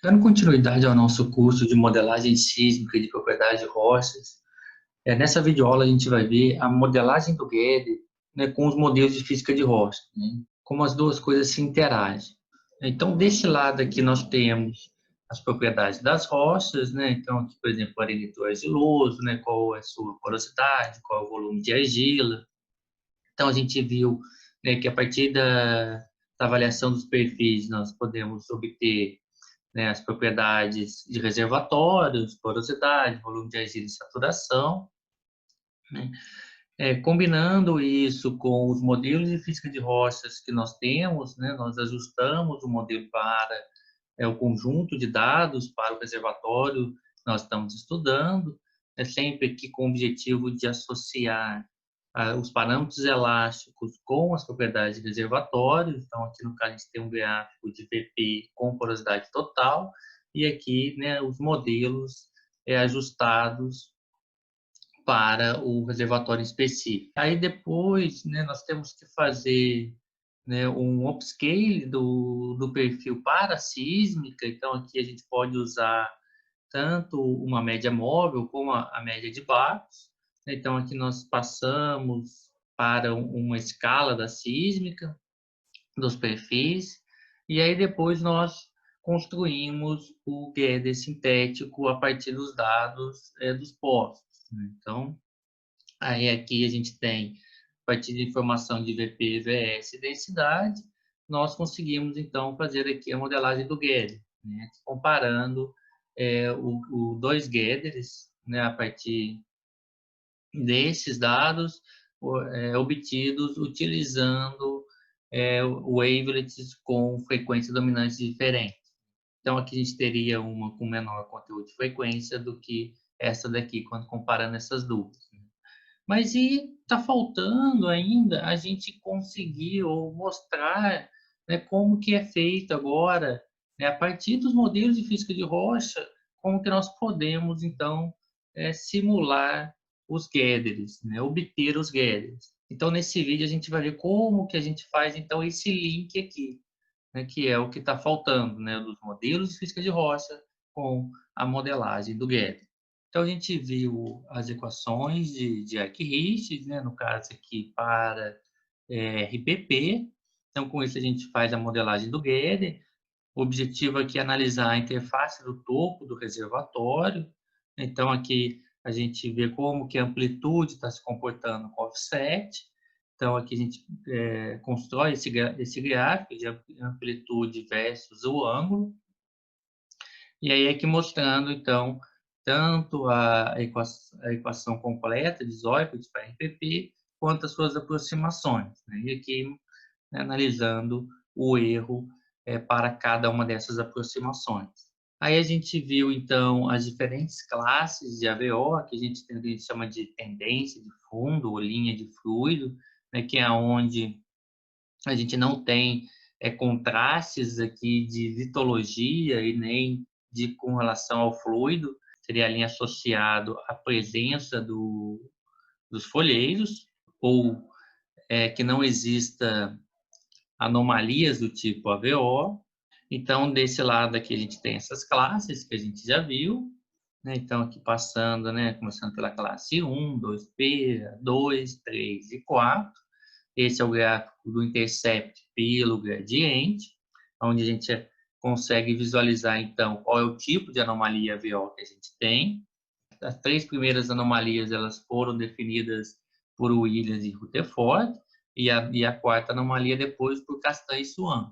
Dando continuidade ao nosso curso de modelagem sísmica de propriedades de rochas, nessa videoaula a gente vai ver a modelagem do Guedes, né, com os modelos de física de rocha, né, como as duas coisas se interagem. Então, desse lado aqui nós temos as propriedades das rochas, né, então aqui, por exemplo, o arenito argiloso, né, qual é a sua porosidade, qual é o volume de argila. Então, a gente viu, né, que a partir da avaliação dos perfis nós podemos obter, né, as propriedades de reservatórios, porosidade, volume de argila e saturação, né? Combinando isso com os modelos de física de rochas que nós temos, né, nós ajustamos o modelo para o conjunto de dados para o reservatório que nós estamos estudando, sempre aqui com o objetivo de associar os parâmetros elásticos com as propriedades de reservatório. Então, aqui no caso, a gente tem um gráfico de VP com porosidade total, e aqui, né, os modelos ajustados para o reservatório específico. Aí depois, né, nós temos que fazer, né, um upscale do perfil para a sísmica. Então, aqui a gente pode usar tanto uma média móvel como a média de Barros. Então, aqui nós passamos para uma escala da sísmica, dos perfis, e aí depois nós construímos o GEDER sintético a partir dos dados dos postos. Então, aí aqui a gente tem, a partir de informação de VP, VS e densidade, nós conseguimos então fazer aqui a modelagem do GEDER, né, comparando o dois GEDERs, né, a partir desses dados obtidos utilizando wavelets com frequência dominante diferente. Então, aqui a gente teria uma com menor conteúdo de frequência do que essa daqui, quando comparando essas duas. Mas e está faltando ainda a gente conseguir ou mostrar, né, como que é feito agora, né, a partir dos modelos de física de rocha, como que nós podemos, então, simular os gathers, né, obter os gathers. Então, nesse vídeo, a gente vai ver como que a gente faz, então, esse link aqui, né, que é o que está faltando, né, dos modelos de física de rocha com a modelagem do gather. Então, a gente viu as equações de Arquimedes, né, no caso aqui para RPP. Então, com isso, a gente faz a modelagem do Guedes. O objetivo aqui é analisar a interface do topo do reservatório. Então, aqui a gente vê como que a amplitude está se comportando com o offset. Então, aqui a gente constrói esse gráfico de amplitude versus o ângulo. E aí aqui mostrando, então, tanto a equação completa de Zóicodes para RPP, quanto as suas aproximações, né? E aqui, né, analisando o erro para cada uma dessas aproximações. Aí a gente viu, então, as diferentes classes de AVO, que a gente chama de tendência de fundo ou linha de fluido, né, que é onde a gente não tem contrastes aqui de litologia e nem com relação ao fluido, seria ali associado à presença dos folheiros, ou que não exista anomalias do tipo AVO. Então, desse lado aqui a gente tem essas classes que a gente já viu, né? Então, aqui passando, né, começando pela classe 1, 2P, 2, 3 e 4. Esse é o gráfico do intercept pelo gradiente, onde a gente consegue visualizar, então, qual é o tipo de anomalia VO que a gente tem. As três primeiras anomalias elas foram definidas por Williams e Rutherford, e a quarta anomalia depois por Castan e Swan.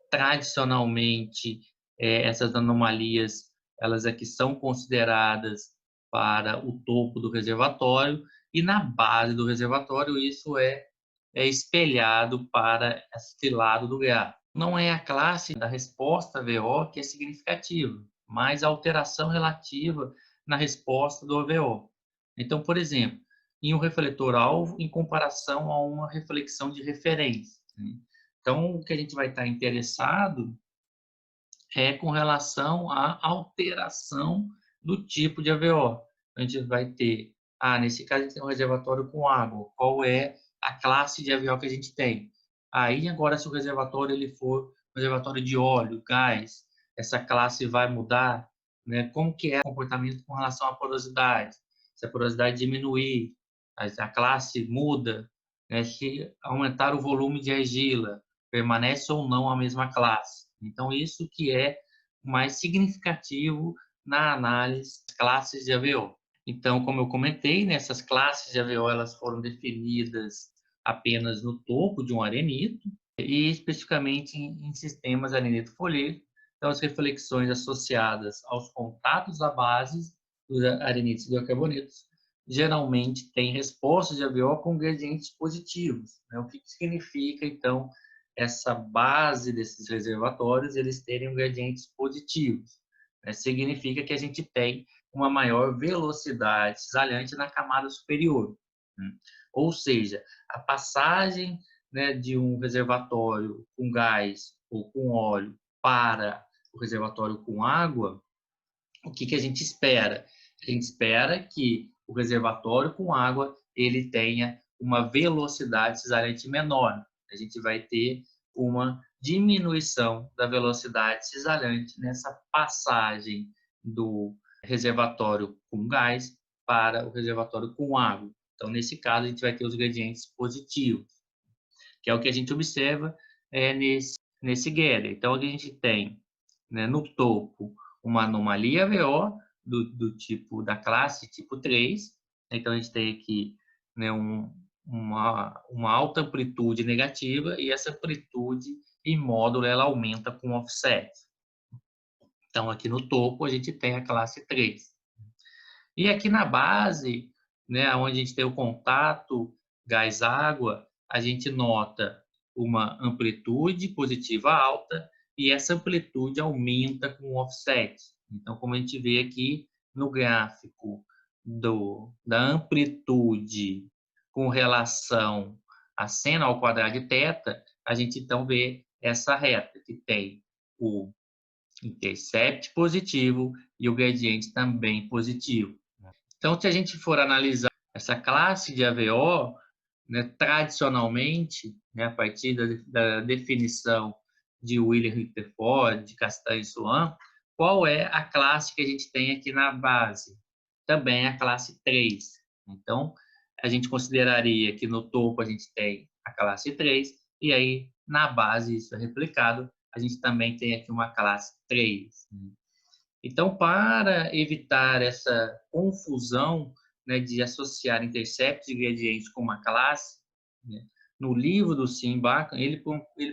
Tradicionalmente, essas anomalias elas aqui são consideradas para o topo do reservatório, e na base do reservatório isso é espelhado para esse lado do gráfico. Não é a classe da resposta VO que é significativa, mas a alteração relativa na resposta do AVO. Então, por exemplo, em um refletor-alvo em comparação a uma reflexão de referência, né? Então, o que a gente vai estar interessado é com relação à alteração do tipo de AVO. A gente vai ter, nesse caso, a gente tem um reservatório com água. Qual é a classe de AVO que a gente tem? Aí, agora, se o reservatório ele for um reservatório de óleo, gás, essa classe vai mudar, né? Como que é o comportamento com relação à porosidade? Se a porosidade diminuir, a classe muda, né? Se aumentar o volume de argila, permanece ou não a mesma classe. Então, isso que é mais significativo na análise das classes de AVO. Então, como eu comentei, nessas classes de AVO elas foram definidas apenas no topo de um arenito e especificamente em sistemas arenito-folheto. Então, as reflexões associadas aos contatos à base dos arenitos e biocarbonetos geralmente têm respostas de AVO com gradientes positivos, né? O que significa, então, essa base desses reservatórios eles terem gradientes positivos, né? Significa que a gente tem uma maior velocidade cisalhante na camada superior, né? Ou seja, a passagem, né, de um reservatório com gás ou com óleo para o reservatório com água, o que a gente espera? A gente espera que o reservatório com água ele tenha uma velocidade cisalhante menor. A gente vai ter uma diminuição da velocidade cisalhante nessa passagem do reservatório com gás para o reservatório com água. Então, nesse caso, a gente vai ter os gradientes positivos, que é o que a gente observa nesse gather. Então, a gente tem, né, no topo uma anomalia AVO do tipo da classe tipo 3. Então, a gente tem aqui, né, uma alta amplitude negativa e essa amplitude em módulo ela aumenta com offset. Então, aqui no topo a gente tem a classe 3. E aqui na base, né, onde a gente tem o contato gás-água, a gente nota uma amplitude positiva alta e essa amplitude aumenta com o offset. Então, como a gente vê aqui no gráfico da amplitude com relação a seno ao quadrado de θ, a gente então vê essa reta que tem o intercept positivo e o gradiente também positivo. Então, se a gente for analisar essa classe de AVO, né, tradicionalmente, né, a partir da definição de William Rutherford, de Castanho e Swan, qual é a classe que a gente tem aqui na base? Também é a classe 3. Então, a gente consideraria que no topo a gente tem a classe 3, e aí na base isso é replicado, a gente também tem aqui uma classe 3. Então, para evitar essa confusão, né, de associar interceptos e gradientes com uma classe, né, no livro do Sim Bacon, ele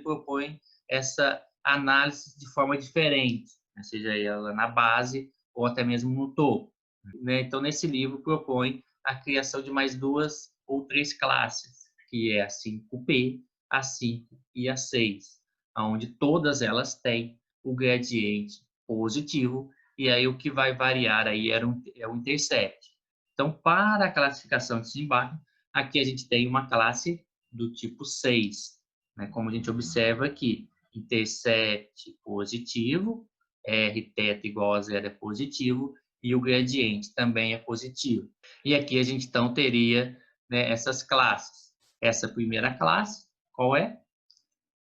propõe essa análise de forma diferente, né, seja ela na base ou até mesmo no topo, né? Então, nesse livro, propõe a criação de mais 2 ou 3 classes, que é a 5P, a 5 e a 6, onde todas elas têm o gradiente positivo, e aí o que vai variar aí é o intercept. Então, para a classificação de Simbach, aqui a gente tem uma classe do tipo 6, né? Como a gente observa aqui, intercept positivo, R θ igual a zero é positivo, e o gradiente também é positivo. E aqui a gente então teria, né, essas classes. Essa primeira classe, qual é?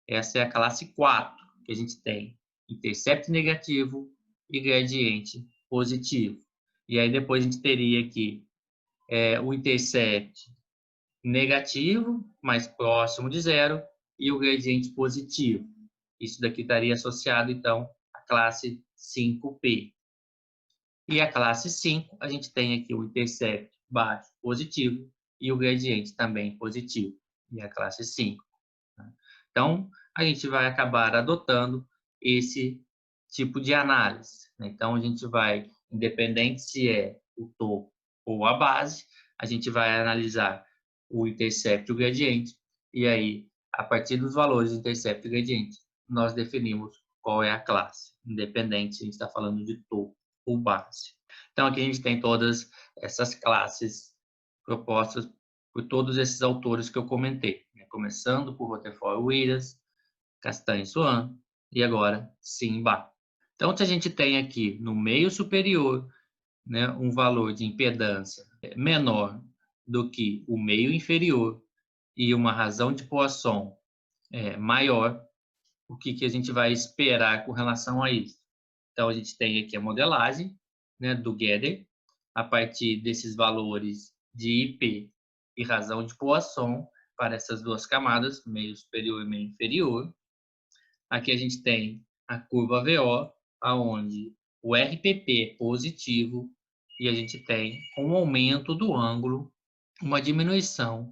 Essa é a classe 4, que a gente tem intercept negativo e gradiente positivo. E aí depois a gente teria aqui o intercept negativo, mais próximo de zero, e o gradiente positivo. Isso daqui estaria associado, então, à classe 5P. E a classe 5, a gente tem aqui o intercept baixo positivo e o gradiente também positivo. E a classe 5. Então, a gente vai acabar adotando esse tipo de análise, né? Então, a gente vai, independente se é o topo ou a base, a gente vai analisar o intercept e o gradiente, e aí, a partir dos valores do intercept e gradiente, nós definimos qual é a classe, independente se a gente está falando de topo ou base. Então, aqui a gente tem todas essas classes propostas por todos esses autores que eu comentei, né? Começando por Rutherford Williams, Castanho Swan e agora Simbach. Então, se a gente tem aqui no meio superior, né, um valor de impedância menor do que o meio inferior e uma razão de Poisson maior, o que a gente vai esperar com relação a isso? Então, a gente tem aqui a modelagem, né, do Gather, a partir desses valores de IP e razão de Poisson para essas duas camadas, meio superior e meio inferior. Aqui a gente tem a curva VO, aonde o RPP é positivo e a gente tem um aumento do ângulo, uma diminuição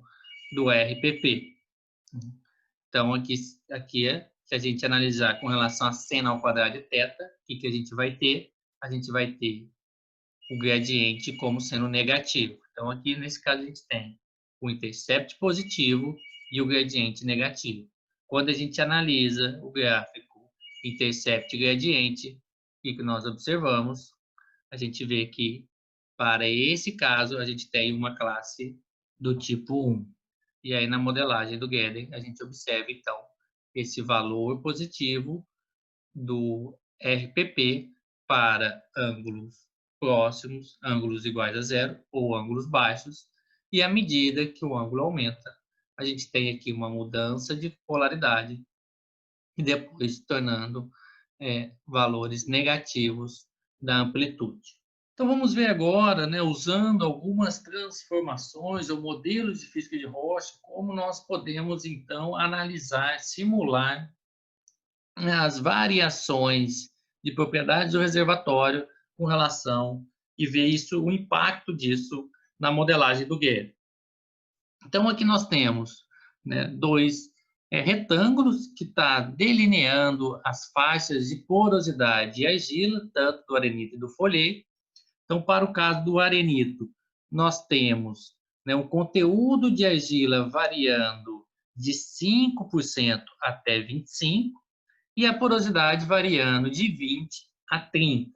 do RPP. Então, aqui se a gente analisar com relação a seno ao quadrado de θ, o que a gente vai ter? A gente vai ter o gradiente como sendo negativo. Então, aqui nesse caso, a gente tem o intercept positivo e o gradiente negativo. Quando a gente analisa o gráfico intercept e gradiente, o que nós observamos? A gente vê que, para esse caso, a gente tem uma classe do tipo 1. E aí, na modelagem do Gather, a gente observa, então, esse valor positivo do RPP para ângulos próximos, ângulos iguais a zero ou ângulos baixos, e à medida que o ângulo aumenta, a gente tem aqui uma mudança de polaridade e depois se tornando valores negativos da amplitude. Então vamos ver agora, né, usando algumas transformações ou modelos de física de rocha, como nós podemos então analisar, simular as variações de propriedades do reservatório com relação e ver isso, o impacto disso na modelagem do Gather. Então aqui nós temos, né, dois retângulos que está delineando as faixas de porosidade e argila, tanto do arenito e do folheto. Então, para o caso do arenito, nós temos, né, um conteúdo de argila variando de 5% até 25%, e a porosidade variando de 20 a 30.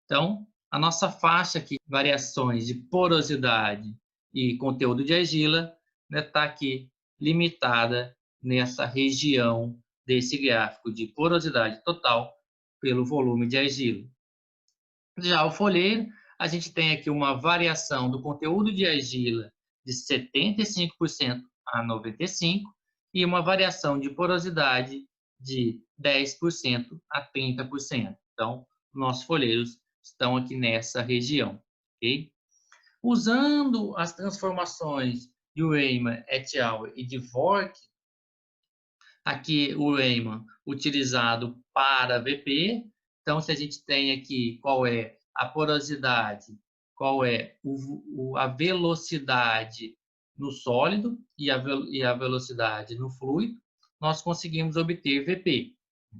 Então, a nossa faixa aqui, variações de porosidade e conteúdo de argila, está aqui limitada nessa região desse gráfico de porosidade total pelo volume de argila. Já o folheiro, a gente tem aqui uma variação do conteúdo de argila de 75% a 95% e uma variação de porosidade de 10% a 30%. Então, nossos folheiros estão aqui nessa região. Okay? Usando as transformações de Rayman et al. E de Vork, aqui o Rayman utilizado para VP. Então, se a gente tem aqui qual é a porosidade, qual é a velocidade no sólido e a velocidade no fluido, nós conseguimos obter VP.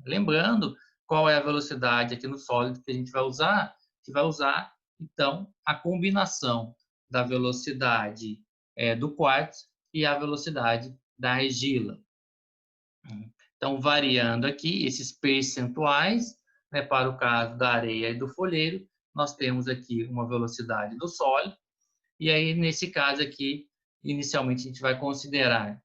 Lembrando, qual é a velocidade aqui no sólido que a gente vai usar? A gente vai usar, então, a combinação da velocidade do quartzo e a velocidade da argila. Então, variando aqui esses percentuais, né, para o caso da areia e do folheiro, nós temos aqui uma velocidade do sólido, e aí, nesse caso aqui, inicialmente a gente vai considerar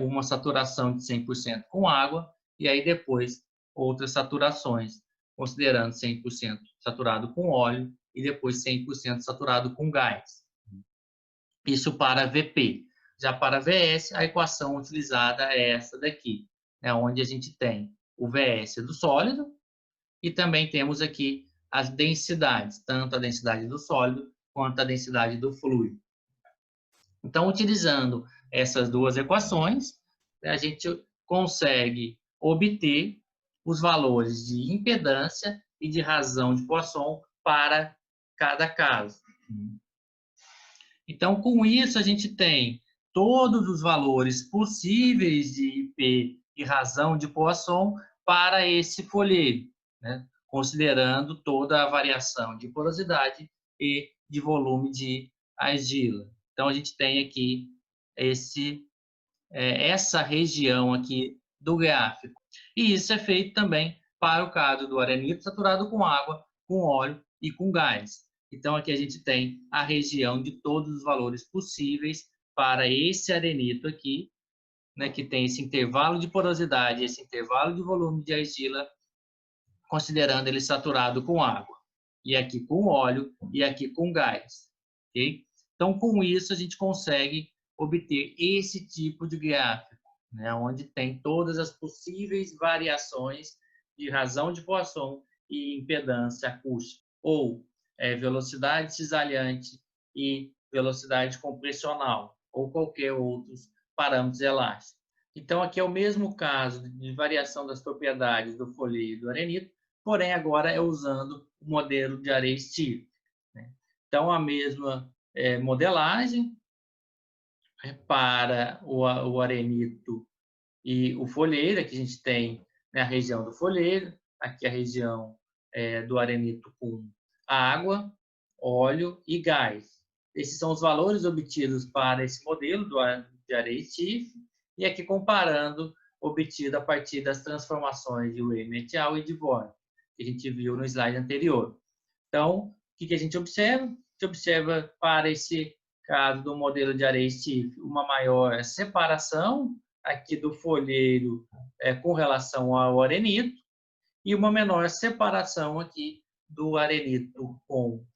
uma saturação de 100% com água, e aí depois outras saturações, considerando 100% saturado com óleo e depois 100% saturado com gás. Isso para VP. Já para VS, a equação utilizada é essa daqui, onde a gente tem o VS do sólido e também temos aqui as densidades, tanto a densidade do sólido quanto a densidade do fluido. Então, utilizando essas duas equações, a gente consegue obter os valores de impedância e de razão de Poisson para cada caso. Então, com isso, a gente tem todos os valores possíveis de IP e razão de Poisson para esse folheiro, né? Considerando toda a variação de porosidade e de volume de argila. Então, a gente tem aqui essa região aqui do gráfico. E isso é feito também para o caso do arenito saturado com água, com óleo e com gás. Então, aqui a gente tem a região de todos os valores possíveis para esse arenito aqui, né, que tem esse intervalo de porosidade, esse intervalo de volume de argila, considerando ele saturado com água. E aqui com óleo e aqui com gás. Okay? Então, com isso, a gente consegue obter esse tipo de gráfico, né, onde tem todas as possíveis variações de razão de Poisson e impedância acústica, ou velocidade cisalhante e velocidade compressional, ou qualquer outros parâmetros elásticos. Então, aqui é o mesmo caso de variação das propriedades do folheto e do arenito, porém agora é usando o modelo de areia Stiff, né? Então, a mesma modelagem para o arenito e o folheiro. Aqui a gente tem, né, a região do folheiro, aqui a região do arenito com água, óleo e gás. Esses são os valores obtidos para esse modelo de areia Stiff, e aqui comparando obtido a partir das transformações de Raymer et al. E de Dvorak, que a gente viu no slide anterior. Então, o que a gente observa? A gente observa para esse caso do modelo de areia Stiff uma maior separação aqui do folheiro com relação ao arenito, e uma menor separação aqui do arenito com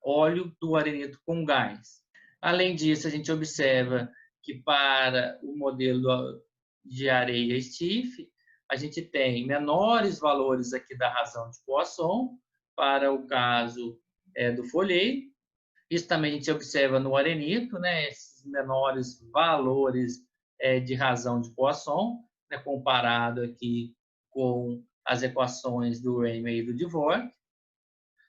óleo do arenito com gás. Além disso, a gente observa que para o modelo de areia Stiff, a gente tem menores valores aqui da razão de Poisson para o caso do folheiro. Isso também a gente observa no arenito, né, esses menores valores de razão de Poisson, né, comparado aqui com as equações do Raymer e do Dvorak.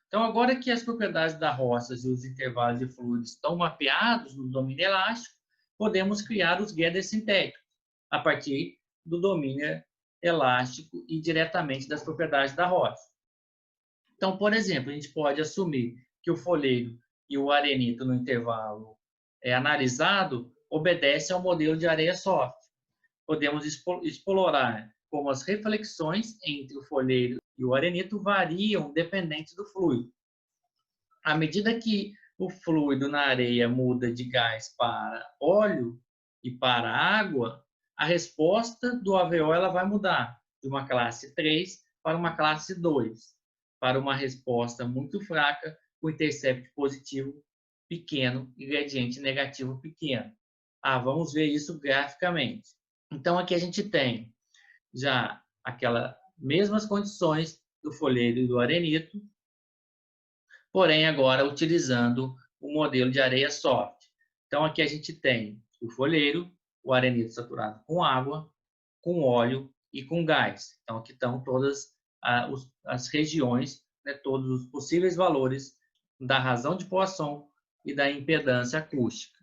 Então, agora que as propriedades da rocha e os intervalos de fluidos estão mapeados no domínio elástico, podemos criar os Gödel sintéticos a partir do domínio elástico e diretamente das propriedades da rocha. Então, por exemplo, a gente pode assumir que o folheiro e o arenito no intervalo analisado obedecem ao modelo de areia soft. Podemos explorar como as reflexões entre o folheiro e o arenito variam dependente do fluido. À medida que o fluido na areia muda de gás para óleo e para água, a resposta do AVO ela vai mudar de uma classe 3 para uma classe 2, para uma resposta muito fraca, com intercept positivo pequeno e gradiente negativo pequeno. Vamos ver isso graficamente. Então, aqui a gente tem já aquelas mesmas condições do folheiro e do arenito, porém agora utilizando o modelo de areia soft. Então, aqui a gente tem o folheiro, o arenito saturado com água, com óleo e com gás. Então, aqui estão todas as regiões, né, todos os possíveis valores da razão de Poisson e da impedância acústica.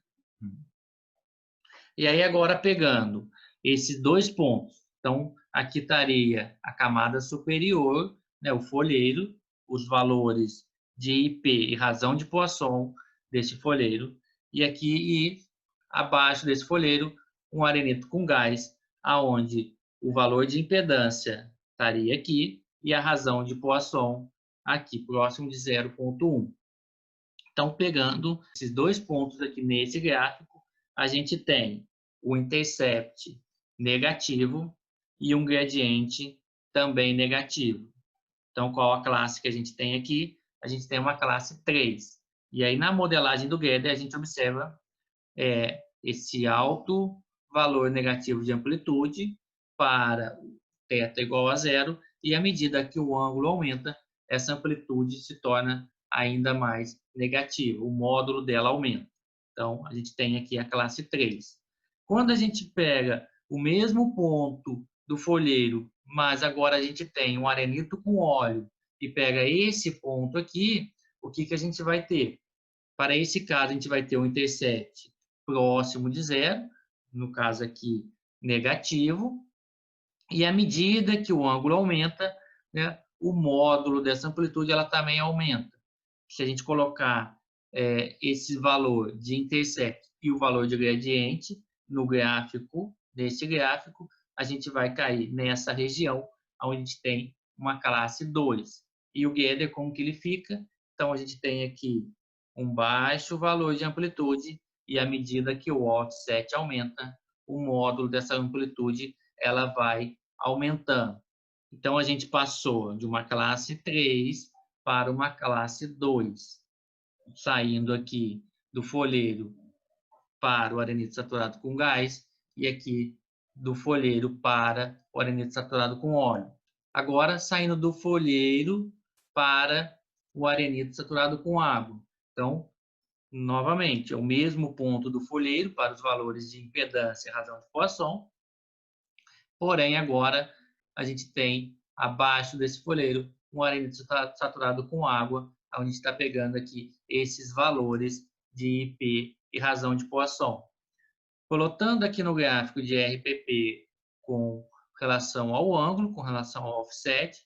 E aí, agora pegando esses dois pontos. Então, aqui estaria a camada superior, né, o folheiro, os valores de IP e razão de Poisson desse folheiro. E aqui, abaixo desse folheiro, um arenito com gás, aonde o valor de impedância estaria aqui e a razão de Poisson aqui, próximo de 0,1. Então, pegando esses dois pontos aqui nesse gráfico, a gente tem o intercept negativo e um gradiente também negativo. Então, qual a classe que a gente tem aqui? A gente tem uma classe 3. E aí, na modelagem do Gödel, a gente observa esse alto valor negativo de amplitude para θ igual a 0, e à medida que o ângulo aumenta, essa amplitude se torna ainda mais negativa, o módulo dela aumenta. Então, a gente tem aqui a classe 3. Quando a gente pega o mesmo ponto do folheiro, mas agora a gente tem um arenito com óleo, e pega esse ponto aqui, o que a gente vai ter? Para esse caso, a gente vai ter um intercept próximo de 0, no caso aqui, negativo, e à medida que o ângulo aumenta, né, o módulo dessa amplitude ela também aumenta. Se a gente colocar esse valor de intercept e o valor de gradiente no gráfico, nesse gráfico, a gente vai cair nessa região onde a gente tem uma classe 2. E o Gödel, como que ele fica? Então, a gente tem aqui um baixo valor de amplitude, e à medida que o offset aumenta, o módulo dessa amplitude ela vai aumentando. Então, a gente passou de uma classe 3 para uma classe 2, saindo aqui do folheiro para o arenito saturado com gás e aqui do folheiro para o arenito saturado com óleo. Agora, saindo do folheiro para o arenito saturado com água. Então, novamente, é o mesmo ponto do folheiro para os valores de impedância e razão de Poisson, porém agora a gente tem abaixo desse folheiro um arenito saturado com água, onde a gente está pegando aqui esses valores de IP e razão de Poisson. Colocando aqui no gráfico de RPP com relação ao ângulo, com relação ao offset,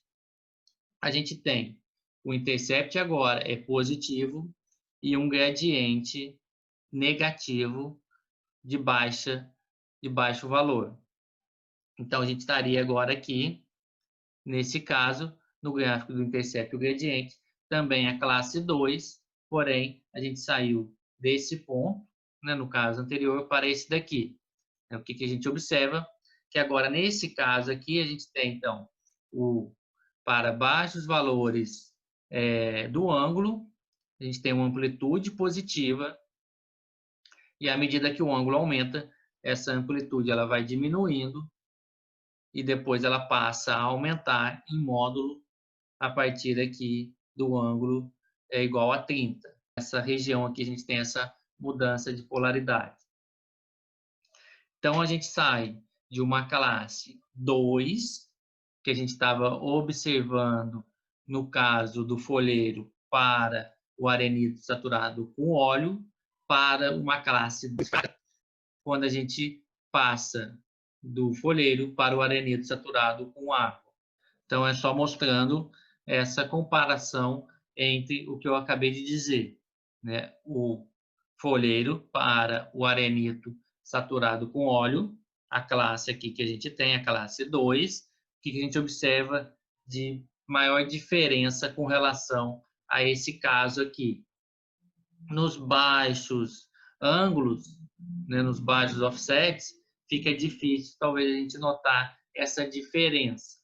a gente tem o intercept agora é positivo e um gradiente negativo de baixo valor. Então, a gente estaria agora aqui, nesse caso, no gráfico do intercept o gradiente, também a classe 2, porém, a gente saiu desse ponto, né, no caso anterior, para esse daqui. O que a gente observa? Que agora, nesse caso aqui, a gente tem, então, para baixos valores do ângulo, a gente tem uma amplitude positiva, e à medida que o ângulo aumenta, essa amplitude ela vai diminuindo, e depois ela passa a aumentar em módulo a partir aqui do ângulo igual a 30. Essa região aqui a gente tem essa mudança de polaridade. Então, a gente sai de uma classe 2, que a gente estava observando no caso do folheiro para o arenito saturado com óleo, para uma classe 2, quando a gente passa do folheiro para o arenito saturado com água. Então, é só mostrando essa comparação entre o que eu acabei de dizer, né? O folheiro para o arenito saturado com óleo, a classe aqui que a gente tem, a classe 2, que a gente observa de maior diferença com relação a esse caso aqui. Nos baixos ângulos, né, nos baixos offsets, fica difícil talvez a gente notar essa diferença.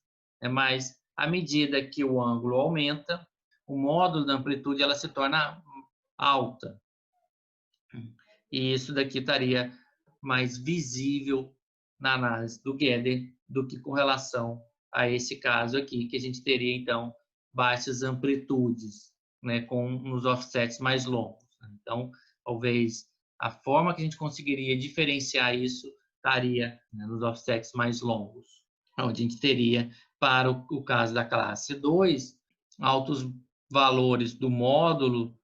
Mas à medida que o ângulo aumenta, o módulo da amplitude ela se torna alta. E isso daqui estaria mais visível na análise do Gödel do que com relação a esse caso aqui, que a gente teria, então, baixas amplitudes, né, com nos offsets mais longos. Então, talvez a forma que a gente conseguiria diferenciar isso estaria, né, nos offsets mais longos, onde a gente teria, para o caso da classe 2, altos valores do módulo,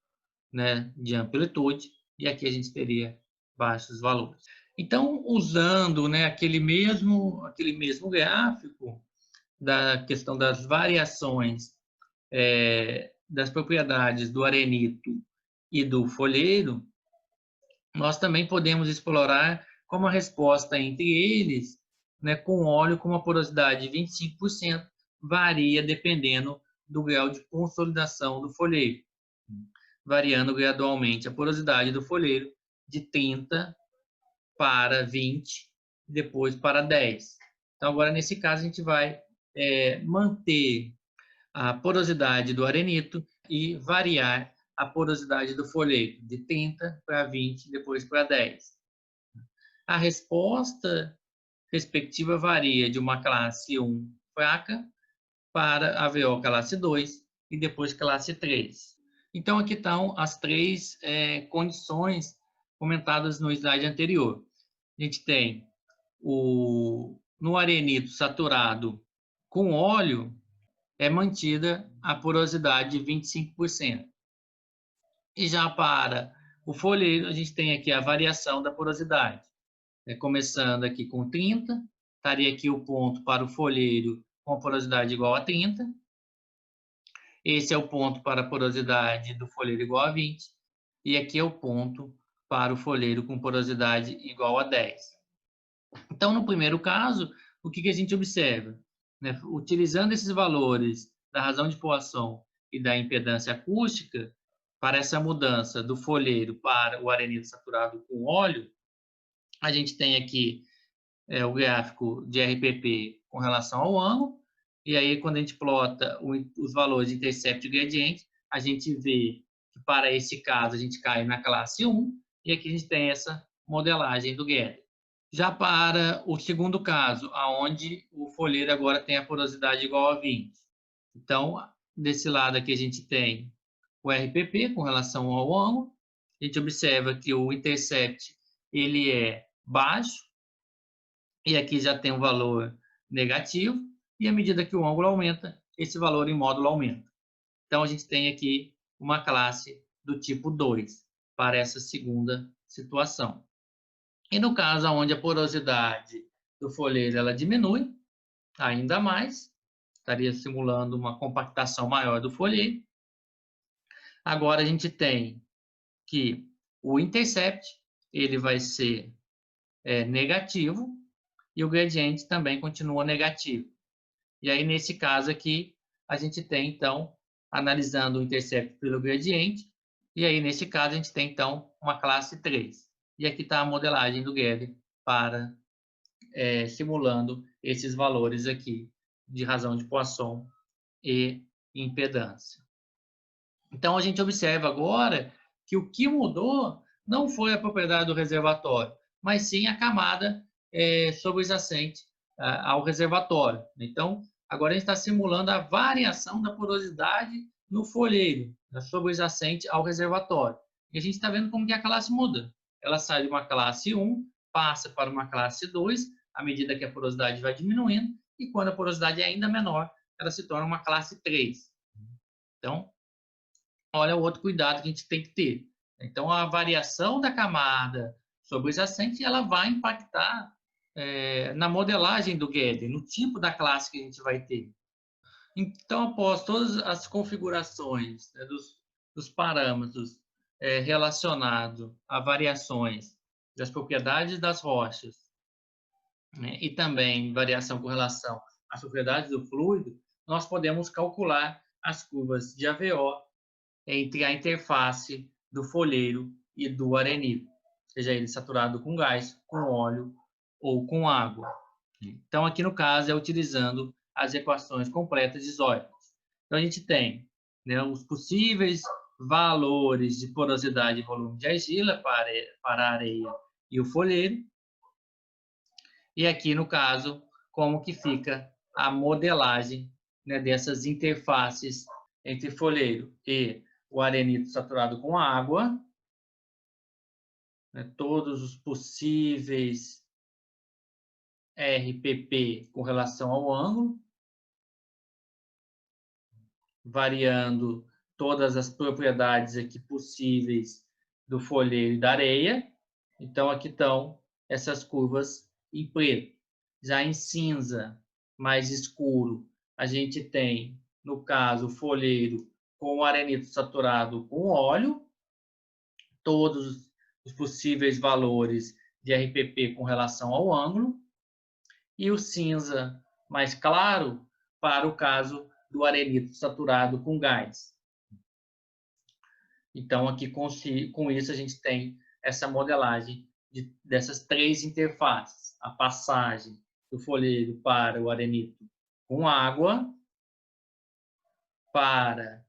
né, de amplitude, e aqui a gente teria baixos valores. Então, usando, né, aquele mesmo gráfico da questão das variações das propriedades do arenito e do folheiro, nós também podemos explorar como a resposta entre eles, né, com óleo com uma porosidade de 25%, varia dependendo do grau de consolidação do folheiro, variando gradualmente a porosidade do folheiro de 30 para 20, depois para 10. Então, agora, nesse caso, a gente vai manter a porosidade do arenito e variar a porosidade do folheto de 30 para 20, depois para 10. A resposta respectiva varia de uma classe 1 fraca para a VO classe 2 e depois classe 3. Então, aqui estão as três condições comentadas no slide anterior. A gente tem no arenito saturado com óleo, é mantida a porosidade de 25%. E já para o folheiro, a gente tem aqui a variação da porosidade. Começando aqui com 30, estaria aqui o ponto para o folheiro com porosidade igual a 30. Esse é o ponto para a porosidade do folheiro igual a 20. E aqui é o ponto para o folheiro com porosidade igual a 10. Então, no primeiro caso, o que a gente observa? Né? Utilizando esses valores da razão de Poisson e da impedância acústica, para essa mudança do folheiro para o arenito saturado com óleo, a gente tem aqui o gráfico de RPP com relação ao ângulo, e aí quando a gente plota os valores de intercept e gradiente, a gente vê que para esse caso a gente cai na classe 1, e aqui a gente tem essa modelagem do Gödel. Já para o segundo caso, onde o folheiro agora tem a porosidade igual a 20. Então, desse lado aqui a gente tem o RPP com relação ao ângulo. A gente observa que o intercept ele é baixo, e aqui já tem um valor negativo, e à medida que o ângulo aumenta, esse valor em módulo aumenta. Então, a gente tem aqui uma classe do tipo 2 para essa segunda situação. E no caso onde a porosidade do folheiro ela diminui ainda mais, estaria simulando uma compactação maior do folheiro. Agora a gente tem que o intercept ele vai ser negativo e o gradiente também continua negativo. E aí, nesse caso aqui, a gente tem, então, analisando o intercept pelo gradiente, e aí, nesse caso, a gente tem, então, uma classe 3. E aqui está a modelagem do Getty para simulando esses valores aqui de razão de Poisson e impedância. Então, a gente observa agora que o que mudou não foi a propriedade do reservatório, mas sim a camada sobrejacente ao reservatório. Então, agora a gente está simulando a variação da porosidade no folheiro, sobrejacente ao reservatório. E a gente está vendo como que a classe muda. Ela sai de uma classe 1, passa para uma classe 2, à medida que a porosidade vai diminuindo, e quando a porosidade é ainda menor, ela se torna uma classe 3. Então, olha o outro cuidado que a gente tem que ter. Então, a variação da camada sobrejacente, ela vai impactar na modelagem do Getty, no tipo da classe que a gente vai ter. Então, após todas as configurações dos parâmetros relacionados a variações das propriedades das rochas, né, e também variação com relação às propriedades do fluido, nós podemos calcular as curvas de AVO entre a interface do folheiro e do arenito, seja ele saturado com gás, com óleo ou com água. Então, aqui no caso, é utilizando as equações completas de Zoidberg. Então, a gente tem, né, os possíveis valores de porosidade e volume de argila para a areia e o folheiro. E aqui, no caso, como que fica a modelagem, né, dessas interfaces entre folheiro e o arenito saturado com água, né, todos os possíveis RPP com relação ao ângulo, variando todas as propriedades aqui possíveis do folheiro e da areia. Então, aqui estão essas curvas em preto. Já em cinza, mais escuro, a gente tem, no caso, o folheiro com o arenito saturado com óleo, todos os possíveis valores de RPP com relação ao ângulo, e o cinza mais claro para o caso do arenito saturado com gás. Então, aqui com isso, a gente tem essa modelagem dessas três interfaces. A passagem do folheiro para o arenito com água, para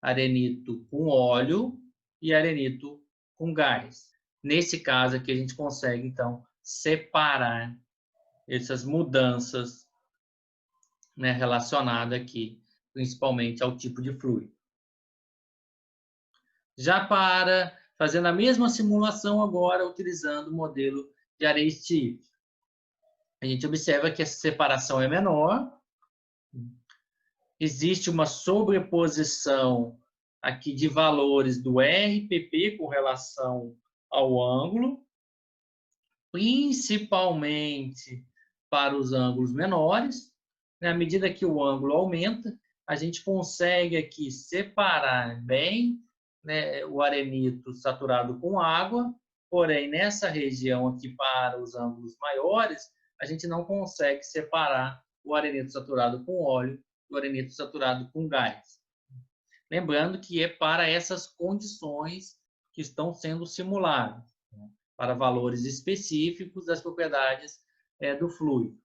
arenito com óleo e arenito com gás. Nesse caso aqui, a gente consegue, então, separar essas mudanças, né, relacionadas aqui, principalmente ao tipo de fluido. Já para fazendo a mesma simulação agora, utilizando o modelo de areia Steve. A gente observa que essa separação é menor, existe uma sobreposição aqui de valores do RPP com relação ao ângulo, principalmente para os ângulos menores. À medida que o ângulo aumenta, a gente consegue aqui separar bem, né, o arenito saturado com água, porém, nessa região aqui para os ângulos maiores, a gente não consegue separar o arenito saturado com óleo do arenito saturado com gás. Lembrando que é para essas condições que estão sendo simuladas, né, para valores específicos das propriedades do fluido.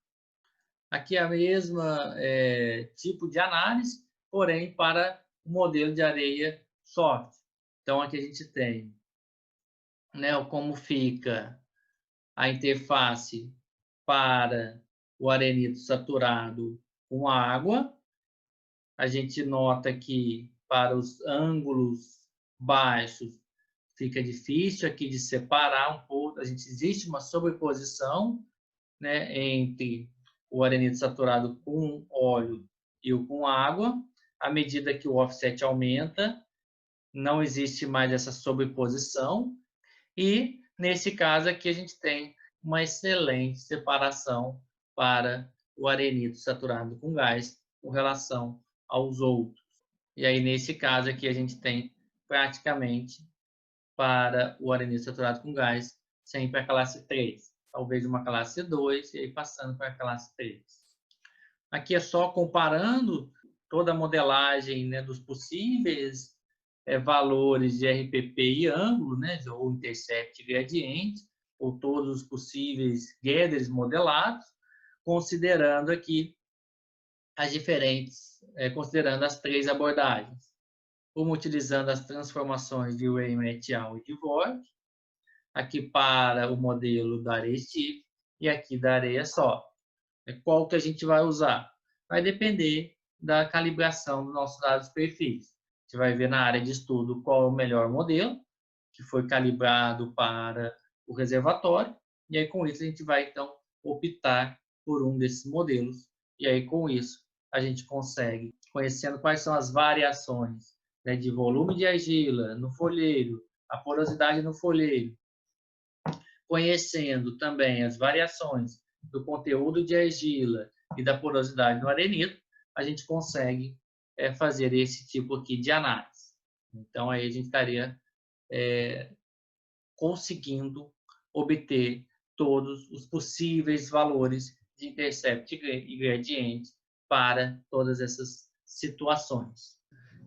Aqui é a mesma tipo de análise, porém para o modelo de areia soft. Então, aqui a gente tem, né, como fica a interface para o arenito saturado com água. a gente nota que para os ângulos baixos fica difícil aqui de separar um pouco. Existe uma sobreposição, né, entre o arenito saturado com óleo e o com água. À medida que o offset aumenta, não existe mais essa sobreposição. E, nesse caso aqui, a gente tem uma excelente separação para o arenito saturado com gás com relação aos outros. E aí, nesse caso aqui, a gente tem praticamente para o arenito saturado com gás sempre a classe 3. Talvez uma classe 2 e aí passando para a classe 3. Aqui é só comparando toda a modelagem, né, dos possíveis valores de RPP e ângulo, né, ou intercept e gradiente, ou todos os possíveis gathers modelados, considerando aqui as diferentes, considerando as 3 abordagens. Uma utilizando as transformações de Raymer et al. E de Vogt, aqui para o modelo da areia stiff e aqui da areia soft. Qual que a gente vai usar? Vai depender da calibração dos nossos dados perfis. A gente vai ver na área de estudo qual é o melhor modelo, que foi calibrado para o reservatório, e aí com isso a gente vai então optar por um desses modelos, e aí com isso a gente consegue, conhecendo quais são as variações, né, de volume de argila no folheiro, a porosidade no folheiro, conhecendo também as variações do conteúdo de argila e da porosidade do arenito, a gente consegue fazer esse tipo aqui de análise. Então, aí a gente estaria conseguindo obter todos os possíveis valores de intercept e gradiente para todas essas situações.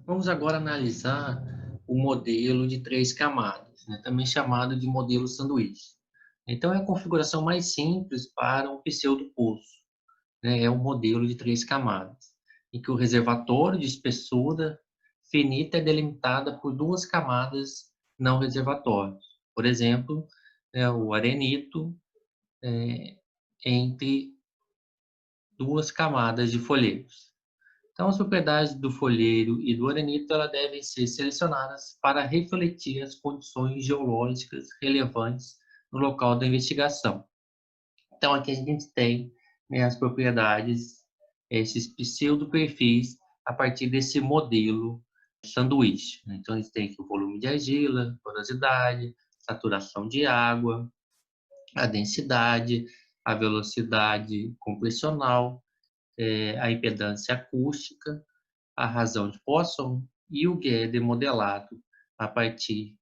Vamos agora analisar o modelo de 3 camadas, né, também chamado de modelo sanduíche. Então, é a configuração mais simples para um pseudo-poço, né? É um modelo de 3 camadas, em que o reservatório de espessura finita é delimitada por 2 camadas não reservatórios. Por exemplo, o arenito entre 2 camadas de folheiros. Então, as propriedades do folheiro e do arenito ela devem ser selecionadas para refletir as condições geológicas relevantes no local da investigação. Então, aqui a gente tem, né, as propriedades, esses pseudo-perfis, a partir desse modelo sanduíche. Então, a gente tem aqui o volume de argila, porosidade, saturação de água, a densidade, a velocidade compressional, a impedância acústica, a razão de Poisson e o Guedes modelado a partir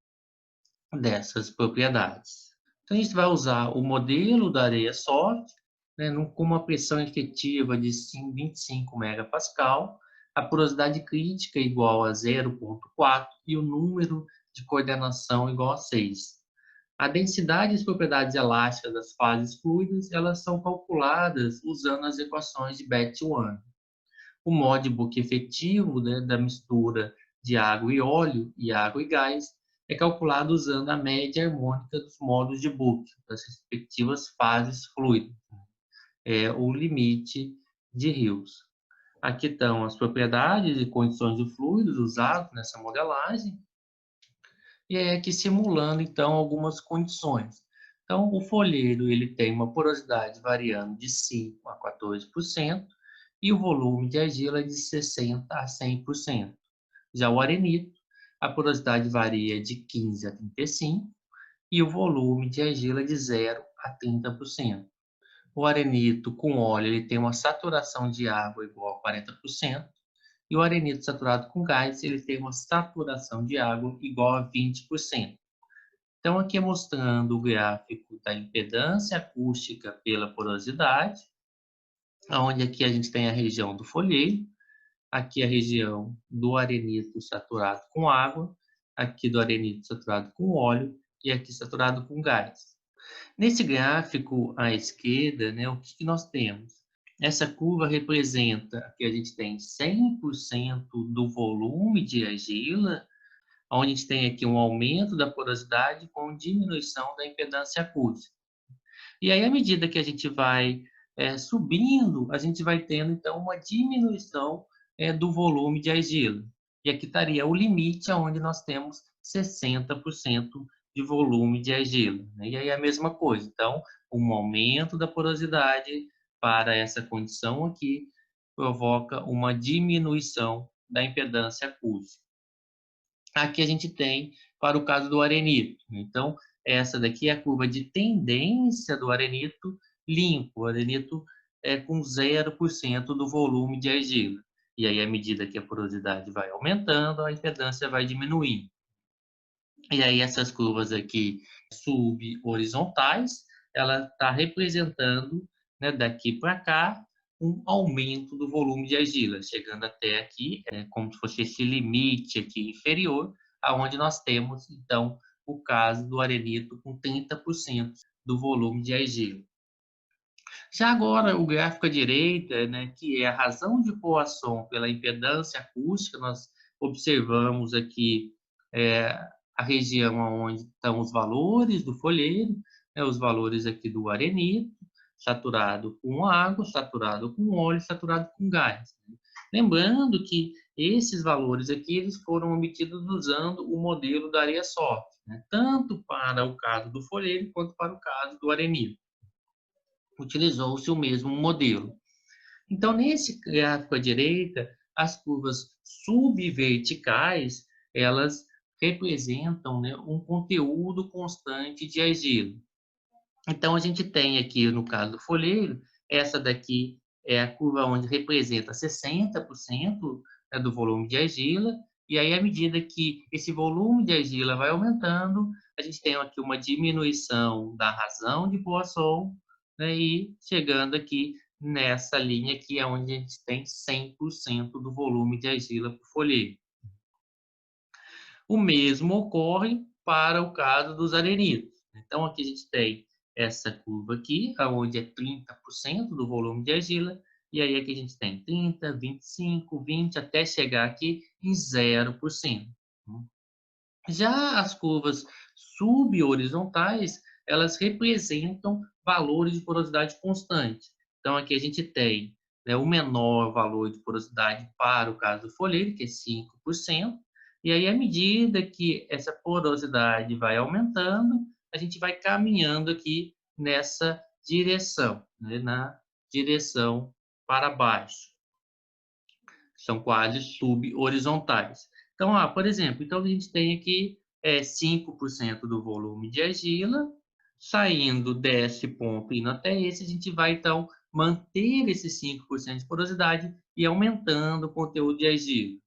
dessas propriedades. Então, a gente vai usar o modelo da areia soft, né, com uma pressão efetiva de 25 megapascal, a porosidade crítica igual a 0,4 e o número de coordenação igual a 6. A densidade e as propriedades elásticas das fases fluidas, elas são calculadas usando as equações de Bethe-One. O modbook efetivo, né, da mistura de água e óleo e água e gás é calculado usando a média harmônica dos modos de Book, das respectivas fases fluidas, o limite de Hills. Aqui estão as propriedades e condições do fluido usados nessa modelagem, e é aqui simulando, então, algumas condições. Então, o folheiro ele tem uma porosidade variando de 5% a 14% e o volume de argila de 60% a 100%. Já o arenito, a porosidade varia de 15% a 35% e o volume de argila de 0% a 30%. O arenito com óleo ele tem uma saturação de água igual a 40%, e o arenito saturado com gás ele tem uma saturação de água igual a 20%. Então, aqui mostrando o gráfico da impedância acústica pela porosidade, onde aqui a gente tem a região do folheiro, aqui a região do arenito saturado com água, aqui do arenito saturado com óleo e aqui saturado com gás. Nesse gráfico à esquerda, né, o que nós temos? Essa curva representa que a gente tem 100% do volume de argila, onde a gente tem aqui um aumento da porosidade com diminuição da impedância acústica. E aí, à medida que a gente vai subindo, a gente vai tendo, então, uma diminuição do volume de argila. E aqui estaria o limite onde nós temos 60% de volume de argila, né? E aí é a mesma coisa. Então, um aumento da porosidade para essa condição aqui provoca uma diminuição da impedância acústica. Aqui a gente tem para o caso do arenito. Então, essa daqui é a curva de tendência do arenito limpo. O arenito é com 0% do volume de argila. E aí, à medida que a porosidade vai aumentando, a impedância vai diminuindo. E aí, essas curvas aqui subhorizontais, ela está representando, né, daqui para cá, um aumento do volume de argila, chegando até aqui, como se fosse esse limite aqui inferior, aonde nós temos, então, o caso do arenito com 30% do volume de argila. Já agora, o gráfico à direita, né, que é a razão de Poisson pela impedância acústica, nós observamos aqui a região onde estão os valores do folheiro, né, os valores aqui do arenito, saturado com água, saturado com óleo, saturado com gás. Lembrando que esses valores aqui eles foram obtidos usando o modelo da areia soft, né, tanto para o caso do folheiro quanto para o caso do arenito. Utilizou-se o mesmo modelo. Então, nesse gráfico à direita, as curvas subverticais, elas representam, né, um conteúdo constante de argila. Então, a gente tem aqui, no caso do folheiro, essa daqui é a curva onde representa 60%, né, do volume de argila, e aí, à medida que esse volume de argila vai aumentando, a gente tem aqui uma diminuição da razão de Poisson, né, e chegando aqui nessa linha aqui, é onde a gente tem 100% do volume de argila por folheiro. O mesmo ocorre para o caso dos arenitos. Então, aqui a gente tem essa curva aqui, onde é 30% do volume de argila, e aí aqui a gente tem 30, 25, 20, até chegar aqui em 0%. Já as curvas subhorizontais, elas representam valores de porosidade constante. Então, aqui a gente tem, né, o menor valor de porosidade para o caso do folheiro, que é 5%, e aí, à medida que essa porosidade vai aumentando, a gente vai caminhando aqui nessa direção, né, na direção para baixo. São quase subhorizontais. Então, por exemplo, então a gente tem aqui 5% do volume de argila, saindo desse ponto e indo até esse, a gente vai, então, manter esse 5% de porosidade e aumentando o conteúdo de argila.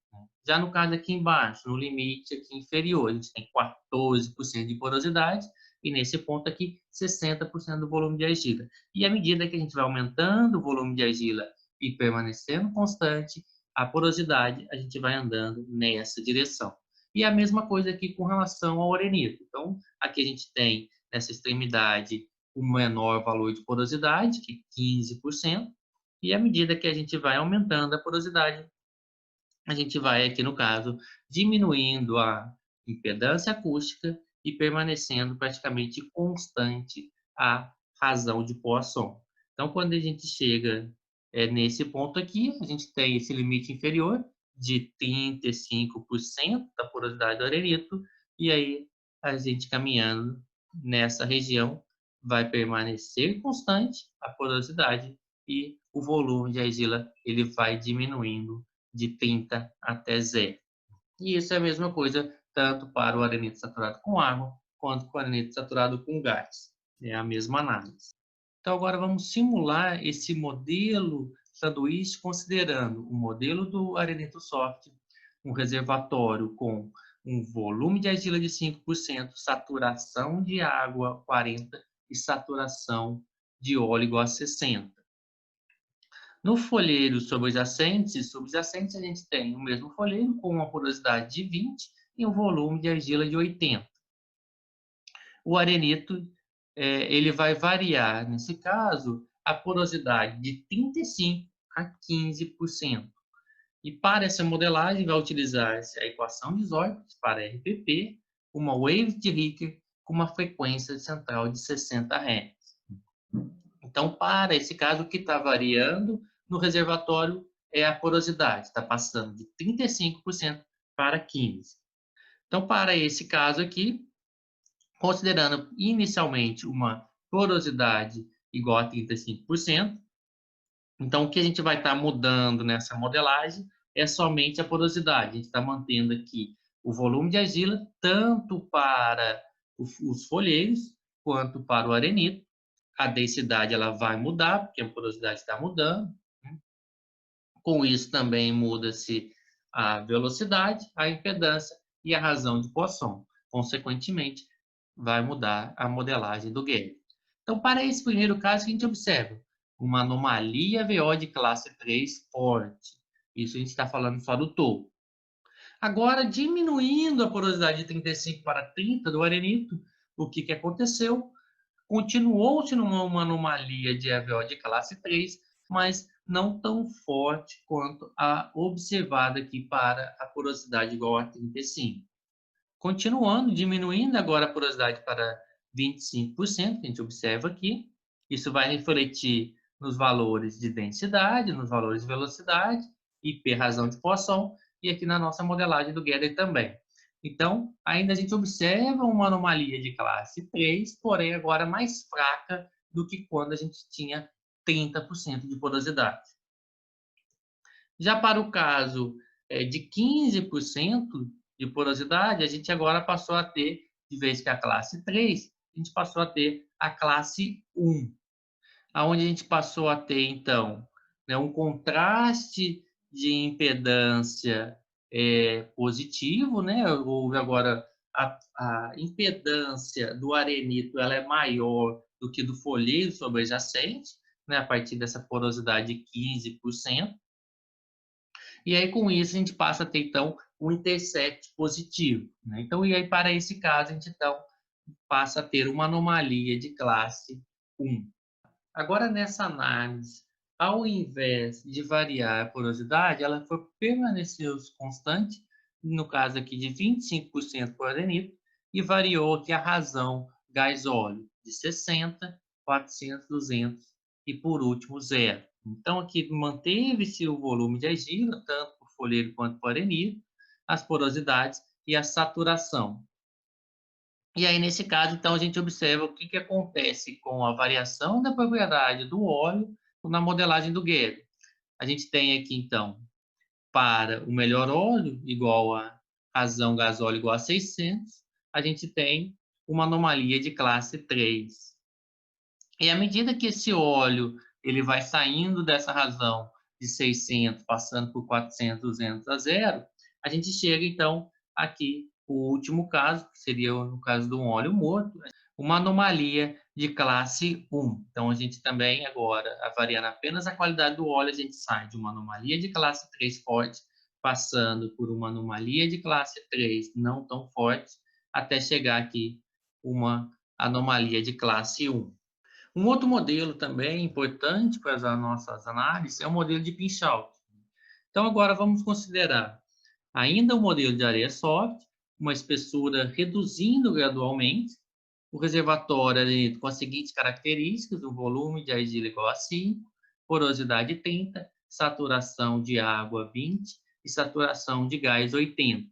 Já no caso aqui embaixo, no limite aqui inferior, a gente tem 14% de porosidade e nesse ponto aqui, 60% do volume de argila. E à medida que a gente vai aumentando o volume de argila e permanecendo constante, a porosidade, a gente vai andando nessa direção. E a mesma coisa aqui com relação ao arenito. Então, aqui a gente tem nessa extremidade o menor valor de porosidade, que é 15%, e à medida que a gente vai aumentando a porosidade, a gente vai aqui no caso diminuindo a impedância acústica e permanecendo praticamente constante a razão de Poisson. Então, quando a gente chega nesse ponto aqui, a gente tem esse limite inferior de 35% da porosidade do arenito, e aí a gente caminhando nessa região vai permanecer constante a porosidade e o volume de argila ele vai diminuindo de 30 até 0. E isso é a mesma coisa tanto para o arenito saturado com água quanto com o arenito saturado com gás. É a mesma análise. Então, agora vamos simular esse modelo sanduíche considerando o modelo do arenito soft, um reservatório com um volume de argila de 5%, saturação de água 40% e saturação de óleo igual a 60%. No folheiro subjacente a gente tem o mesmo folheiro com uma porosidade de 20 e um volume de argila de 80. O arenito ele vai variar, nesse caso, a porosidade de 35% a 15%. E para essa modelagem vai utilizar-se a equação de Zorbit para RPP, uma wave de Ricker com uma frequência central de 60 Hz. Então, para esse caso, o que está variando no reservatório é a porosidade, está passando de 35% para 15%. Então, para esse caso aqui, considerando inicialmente uma porosidade igual a 35%, então o que a gente vai estar mudando nessa modelagem é somente a porosidade. A gente está mantendo aqui o volume de argila, tanto para os folheiros quanto para o arenito. A densidade ela vai mudar, porque a porosidade está mudando. Com isso também muda-se a velocidade, a impedância e a razão de Poisson. Consequentemente, vai mudar a modelagem do Gauss. Então, para esse primeiro caso, a gente observa uma anomalia VO de classe 3 forte. Isso a gente está falando só do topo. Agora, diminuindo a porosidade de 35 para 30 do arenito, o que aconteceu? Continuou-se numa anomalia de EVO de classe 3, mas não tão forte quanto a observada aqui para a porosidade igual a 35. Continuando, diminuindo agora a porosidade para 25%, que a gente observa aqui. Isso vai refletir nos valores de densidade, nos valores de velocidade, IP, razão de Poisson, e aqui na nossa modelagem do Gödel também. Então, ainda a gente observa uma anomalia de classe 3, porém agora mais fraca do que quando a gente tinha 30% de porosidade. Já para o caso de 15% de porosidade, a gente agora passou a ter, de vez que a classe 3, a gente passou a ter a classe 1, onde a gente passou a ter, então, um contraste de impedância positivo, né? Houve agora a impedância do arenito ela é maior do que do folheiro sobrejacente, né? A partir dessa porosidade de 15%. E aí, com isso, a gente passa a ter, então, um intercept positivo, né? Então, e aí, para esse caso, a gente, então, passa a ter uma anomalia de classe 1. Agora, nessa análise, ao invés de variar a porosidade, ela permaneceu constante, no caso aqui de 25% por arenito, e variou aqui a razão gás-óleo de 60, 400, 200 e, por último, 0. Então, aqui manteve-se o volume de argila, tanto por folheiro quanto por arenito, as porosidades e a saturação. E aí, nesse caso, então, a gente observa o que acontece com a variação da propriedade do óleo na modelagem do Gödel. A gente tem aqui, então, para o melhor óleo, igual a razão gasóleo igual a 600, a gente tem uma anomalia de classe 3. E à medida que esse óleo ele vai saindo dessa razão de 600, passando por 400, 200 a 0, a gente chega, então, aqui o último caso, que seria no caso de um óleo morto, uma anomalia de classe 1. Então, a gente também agora, avaliando apenas a qualidade do óleo, a gente sai de uma anomalia de classe 3 forte, passando por uma anomalia de classe 3 não tão forte, até chegar aqui uma anomalia de classe 1. Um outro modelo também importante para as nossas análises é o modelo de pinch-out. Então, agora vamos considerar ainda o modelo de areia soft, uma espessura reduzindo gradualmente, o reservatório com as seguintes características: o volume de argila igual a 5, porosidade 30, saturação de água 20 e saturação de gás 80.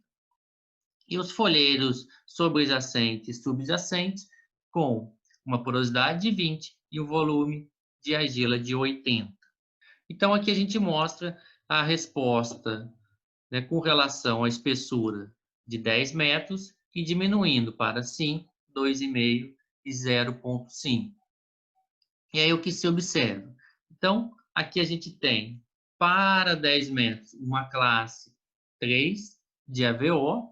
E os folheiros sobrejacentes e subjacentes com uma porosidade de 20 e um volume de argila de 80. Então, aqui a gente mostra a resposta, né, com relação à espessura de 10 metros e diminuindo para 5, 2,5 e 0,5. E aí o que se observa? Então, aqui a gente tem, para 10 metros, uma classe 3 de AVO,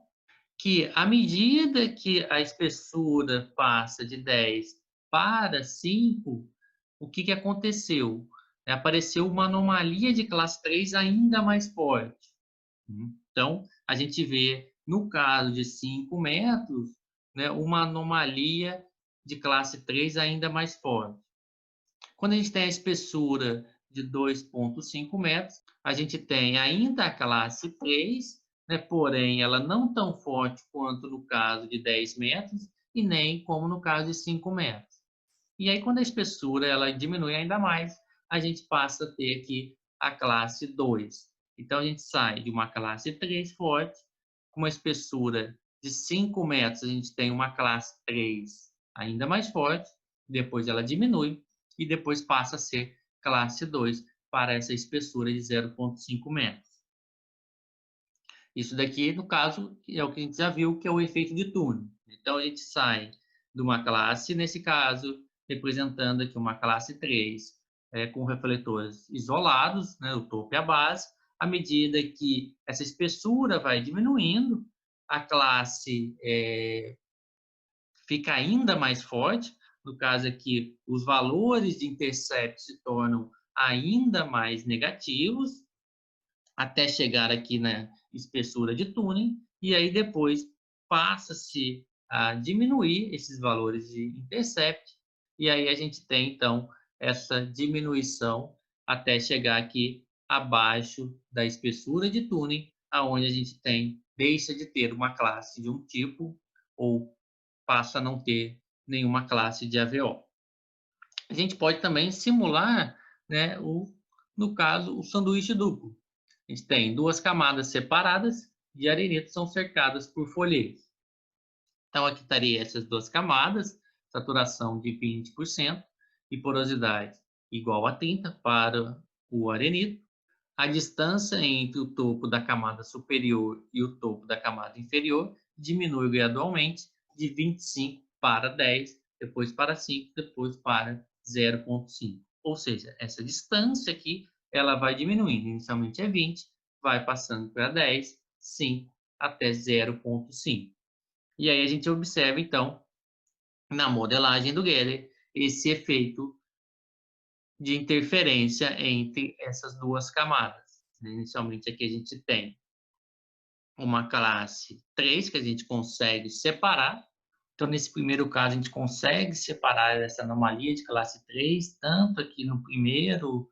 que à medida que a espessura passa de 10 para 5, o que aconteceu? Apareceu uma anomalia de classe 3 ainda mais forte. Então, a gente vê, no caso de 5 metros, né, uma anomalia de classe 3 ainda mais forte. Quando a gente tem a espessura de 2,5 metros, a gente tem ainda a classe 3, né, porém ela não tão forte quanto no caso de 10 metros e nem como no caso de 5 metros. E aí, quando a espessura ela diminui ainda mais, a gente passa a ter aqui a classe 2. Então, a gente sai de uma classe 3 forte, com uma espessura de 5 metros, a gente tem uma classe 3 ainda mais forte, depois ela diminui e depois passa a ser classe 2 para essa espessura de 0,5 metros. Isso daqui, no caso, é o que a gente já viu, que é o efeito de túnel. Então, a gente sai de uma classe, nesse caso, representando aqui uma classe 3, com refletores isolados, né, o topo e a base. À medida que essa espessura vai diminuindo, a classe fica ainda mais forte. No caso aqui, os valores de intercept se tornam ainda mais negativos, até chegar aqui na espessura de túnel, e aí depois passa-se a diminuir esses valores de intercept, e aí a gente tem, então, essa diminuição até chegar aqui abaixo da espessura de túnel, aonde a gente deixa de ter uma classe de um tipo, ou passa a não ter nenhuma classe de AVO. A gente pode também simular, né, no caso, o sanduíche duplo. A gente tem duas camadas separadas de arenito, são cercadas por folheiros. Então, aqui estaria essas duas camadas, saturação de 20% e porosidade igual a 30 para o arenito. A distância entre o topo da camada superior e o topo da camada inferior diminui gradualmente de 25 para 10, depois para 5, depois para 0,5. Ou seja, essa distância aqui ela vai diminuindo. Inicialmente é 20, vai passando para 10, 5 até 0,5. E aí a gente observa, então, na modelagem do Geller, esse efeito de interferência entre essas duas camadas. Inicialmente aqui a gente tem uma classe 3 que a gente consegue separar. Então, nesse primeiro caso, a gente consegue separar essa anomalia de classe 3, tanto aqui no primeiro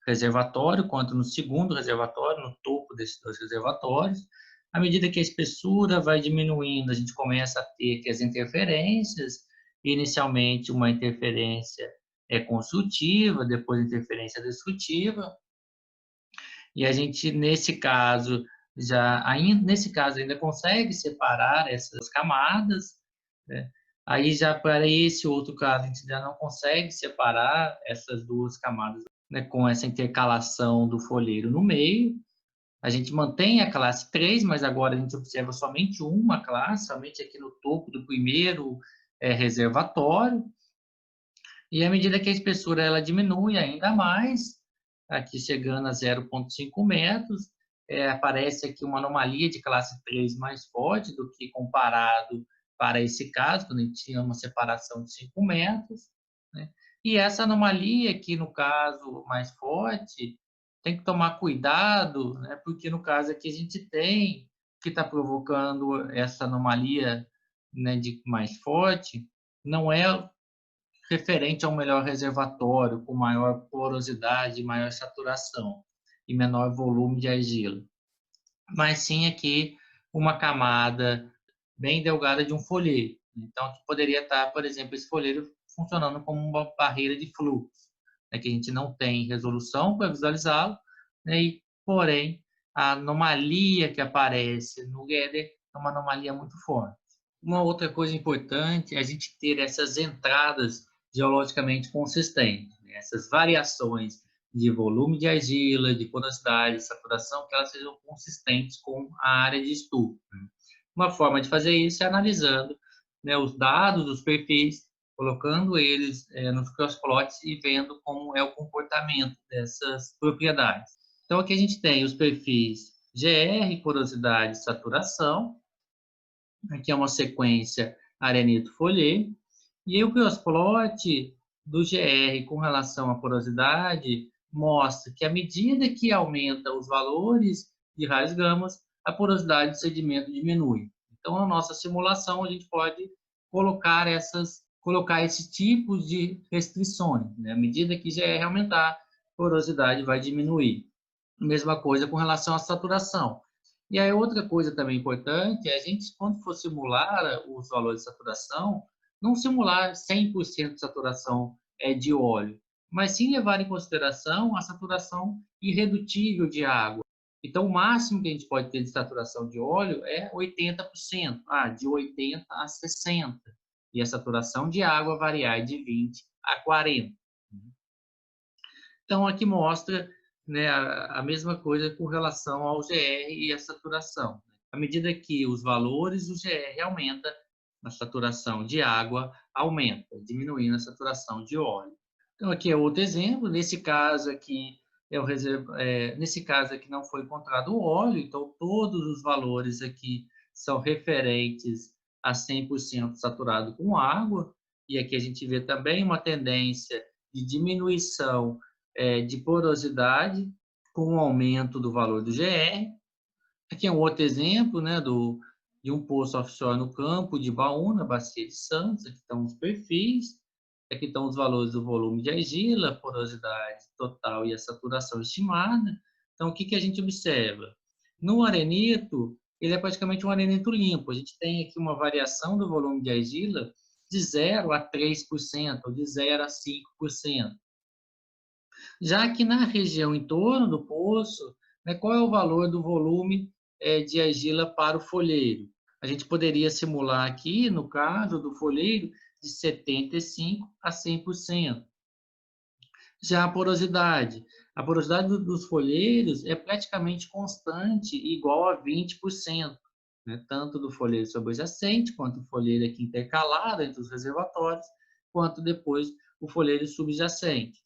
reservatório, quanto no segundo reservatório, no topo desses dois reservatórios. À medida que a espessura vai diminuindo, a gente começa a ter aqui as interferências. Inicialmente, uma interferência construtiva, depois interferência destrutiva. E a gente, nesse caso, ainda consegue separar essas camadas, né? Aí já para esse outro caso, a gente já não consegue separar essas duas camadas, né, com essa intercalação do folheiro no meio. A gente mantém a classe 3, mas agora a gente observa somente uma classe, somente aqui no topo do primeiro reservatório. E à medida que a espessura ela diminui ainda mais, aqui chegando a 0,5 metros, aparece aqui uma anomalia de classe 3 mais forte do que comparado para esse caso, quando a gente tinha uma separação de 5 metros. Né? E essa anomalia aqui, no caso mais forte, tem que tomar cuidado, né? Porque no caso aqui a gente tem que está provocando essa anomalia, né, de mais forte, não é referente a um melhor reservatório, com maior porosidade, maior saturação e menor volume de argila, mas sim aqui uma camada bem delgada de um folheiro. Então, aqui poderia estar, por exemplo, esse folheiro funcionando como uma barreira de fluxo, né, que a gente não tem resolução para visualizá-lo, né, e, porém, a anomalia que aparece no Geller é uma anomalia muito forte. Uma outra coisa importante é a gente ter essas entradas geologicamente consistentes, né? Essas variações de volume de argila, de porosidade, de saturação, que elas sejam consistentes com a área de estudo. Né? Uma forma de fazer isso é analisando, né, os dados dos perfis, colocando eles nos crossplots e vendo como é o comportamento dessas propriedades. Então, aqui a gente tem os perfis GR, porosidade e saturação. Aqui é uma sequência arenito-folheiro. E aí o crossplot do GR com relação à porosidade mostra que à medida que aumenta os valores de raios gamas, a porosidade do sedimento diminui. Então, na nossa simulação, a gente pode colocar esses tipos de restrições. Né? À medida que GR aumentar, a porosidade vai diminuir. Mesma coisa com relação à saturação. E aí outra coisa também importante é a gente, quando for simular os valores de saturação, não simular 100% de saturação de óleo, mas sem levar em consideração a saturação irredutível de água. Então, o máximo que a gente pode ter de saturação de óleo é 80%, de 80% a 60%, e a saturação de água variar de 20% a 40%. Então, aqui mostra, né, a mesma coisa com relação ao GR e a saturação. À medida que os valores do GR aumentam, a saturação de água aumenta, diminuindo a saturação de óleo. Então, aqui é outro exemplo. Nesse caso aqui, nesse caso aqui não foi encontrado o óleo, então todos os valores aqui são referentes a 100% saturado com água. E aqui a gente vê também uma tendência de diminuição de porosidade com o aumento do valor do GR. Aqui é um outro exemplo, né, de um poço offshore no campo de Baú, na Bacia de Santos. Aqui estão os perfis, aqui estão os valores do volume de argila, porosidade total e a saturação estimada. Então, o que a gente observa? No arenito, ele é praticamente um arenito limpo. A gente tem aqui uma variação do volume de argila de 0 a 3%, ou de 0 a 5%. Já que na região em torno do poço, né, qual é o valor do volume de argila para o folheiro? A gente poderia simular aqui, no caso do folheiro, de 75% a 100%. Já a porosidade dos folheiros é praticamente constante, igual a 20%, né? Tanto do folheiro sobrejacente, quanto o folheiro aqui intercalado entre os reservatórios, quanto depois o folheiro subjacente.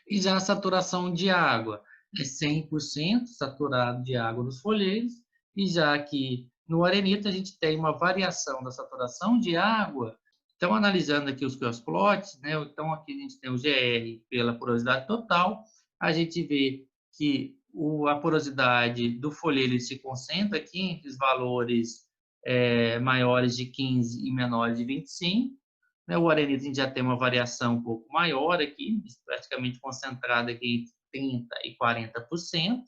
E já a saturação de água é 100% saturado de água nos folheiros, e já que no arenito a gente tem uma variação da saturação de água. Então, analisando aqui os crossplots, né? Então aqui a gente tem o GR pela porosidade total, a gente vê que a porosidade do folheiro se concentra aqui entre os valores maiores de 15 e menores de 25, né? O arenito a gente já tem uma variação um pouco maior aqui, praticamente concentrada aqui entre 30% e 40%.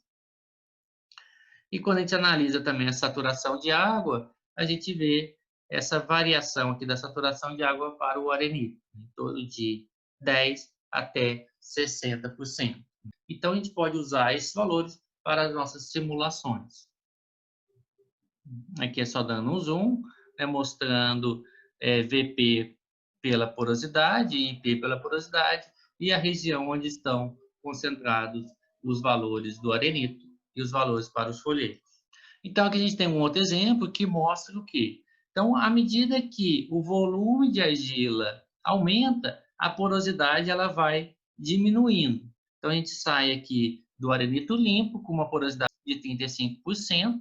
E quando a gente analisa também a saturação de água, a gente vê essa variação aqui da saturação de água para o arenito, em torno de 10% até 60%. Então, a gente pode usar esses valores para as nossas simulações. Aqui é só dando um zoom, né, mostrando VP pela porosidade, IP pela porosidade, e a região onde estão concentrados os valores do arenito e os valores para os folhetos. Então, aqui a gente tem um outro exemplo que mostra o quê? Então, à medida que o volume de argila aumenta, a porosidade ela vai diminuindo. Então, a gente sai aqui do arenito limpo com uma porosidade de 35%,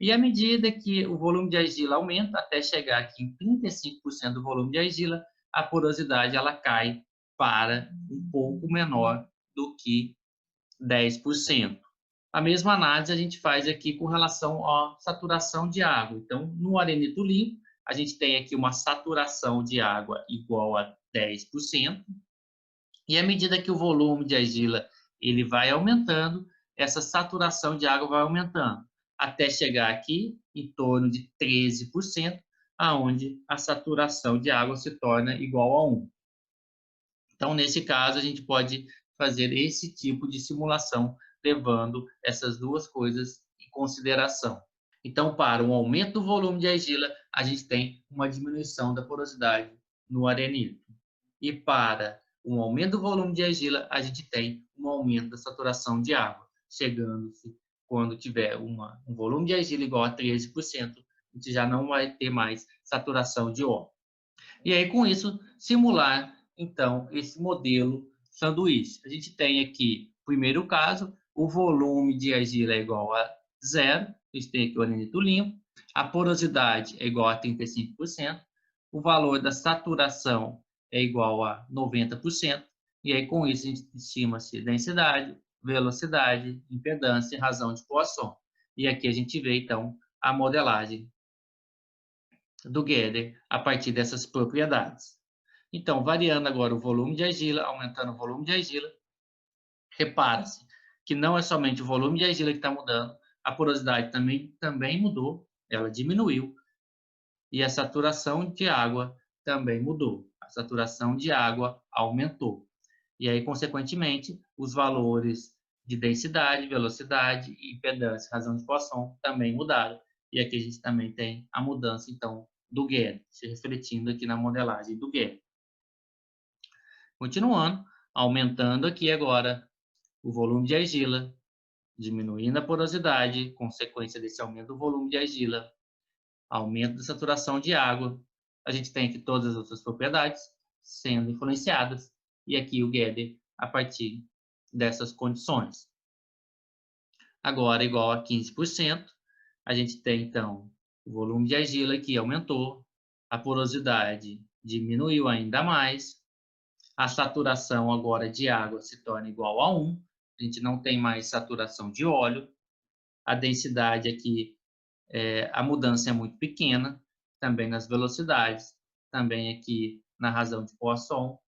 e à medida que o volume de argila aumenta, até chegar aqui em 35% do volume de argila, a porosidade ela cai para um pouco menor do que 10%. A mesma análise a gente faz aqui com relação à saturação de água. Então, no arenito limpo, a gente tem aqui uma saturação de água igual a 10%, e à medida que o volume de argila ele vai aumentando, essa saturação de água vai aumentando, até chegar aqui em torno de 13%, aonde a saturação de água se torna igual a 1. Então, nesse caso, a gente pode fazer esse tipo de simulação, levando essas duas coisas em consideração. Então, para um aumento do volume de argila, a gente tem uma diminuição da porosidade no arenito. E para um aumento do volume de argila, a gente tem um aumento da saturação de água, chegando-se, quando tiver um volume de argila igual a 13%, a gente já não vai ter mais saturação de óleo. E aí, com isso, simular, então, esse modelo sanduíche. A gente tem aqui, primeiro caso, o volume de argila é igual a 0, a gente tem aqui o arenito limpo, a porosidade é igual a 35%, o valor da saturação é igual a 90%, e aí com isso a gente estima-se densidade, velocidade, impedância e razão de Poisson. E aqui a gente vê, então, a modelagem do Gödel a partir dessas propriedades. Então, variando agora o volume de argila, aumentando o volume de argila, repara-se que não é somente o volume de argila que está mudando, a porosidade também mudou, ela diminuiu, e a saturação de água também mudou. A saturação de água aumentou. E aí, consequentemente, os valores de densidade, velocidade, impedância, razão de Poisson também mudaram. E aqui a gente também tem a mudança, então, do Guédel, se refletindo aqui na modelagem do Guédel. Continuando, aumentando aqui agora o volume de argila, diminuindo a porosidade, consequência desse aumento do volume de argila, aumento da saturação de água. A gente tem aqui todas as outras propriedades sendo influenciadas, e aqui o Guédel a partir dessas condições. Agora, igual a 15%, a gente tem, então, o volume de argila aqui aumentou, a porosidade diminuiu ainda mais, a saturação agora de água se torna igual a 1, a gente não tem mais saturação de óleo, a densidade aqui, a mudança é muito pequena, também nas velocidades, também aqui na razão de Poisson,